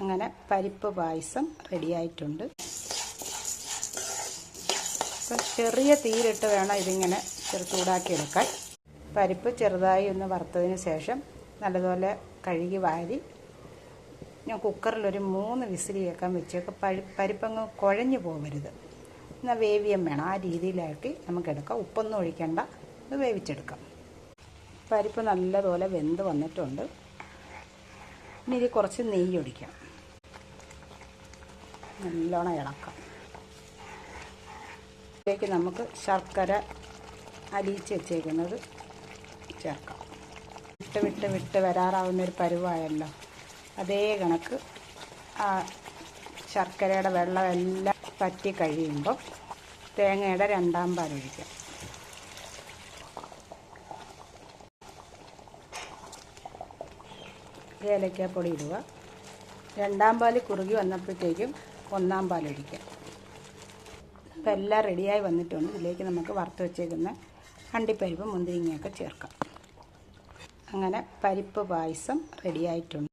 അങ്ങനെ പരിപ്പ് പായസം റെഡിയായിട്ടുണ്ട്. അപ്പം ചെറിയ തീയിലിട്ട് വേണം ഇതിങ്ങനെ ചൂടാക്കിയെടുക്കാൻ. പരിപ്പ് ചെറുതായി ഒന്ന് വറുത്തതിന് ശേഷം നല്ലതുപോലെ കഴുകി വാരി ഞാൻ കുക്കറിലൊരു 3 വിസിൽ കേൾക്കാൻ വെച്ചേക്ക്. പരിപ്പങ്ങ് കുഴഞ്ഞു പോകരുത്, എന്നാൽ വേവിയം വേണം. ആ രീതിയിലാക്കി നമുക്കെടുക്കാം. ഉപ്പൊന്നും ഒഴിക്കണ്ട, ഇത് വേവിച്ചെടുക്കാം. പരിപ്പ് നല്ലതുപോലെ വെന്ത് വന്നിട്ടുണ്ട്. ഇനി ഇത് കുറച്ച് നെയ്യ് ഒഴിക്കാം. നല്ലോണം ഇളക്കാം. ഇതിലേക്ക് നമുക്ക് ശർക്കര അലിയിച്ച് വെച്ചേക്കുന്നത് ചേർക്കാം. വിട്ട് വരാറാവുന്നൊരു പരുവായല്ലോ, അതേ കണക്ക് ആ ശർക്കരയുടെ വെള്ളമെല്ലാം പറ്റി കഴിയുമ്പോൾ തേങ്ങയുടെ 2ാം പാൽ ഒഴിക്കാം. ഏലക്കാപ്പൊടി ഇടുക. 2ാം പാൽ കുറുകി വന്നപ്പോഴത്തേക്കും 1ാം പാൽ ഒഴിക്കാം. ഇപ്പം എല്ലാം റെഡിയായി വന്നിട്ടുണ്ട്. ഇതിലേക്ക് നമുക്ക് വറുത്ത് വെച്ചേക്കുന്ന അണ്ടിപ്പരിപ്പ് മുന്തിരിങ്ങയൊക്കെ ചേർക്കാം. അങ്ങനെ പരിപ്പ് പായസം റെഡിയായിട്ടുണ്ട്.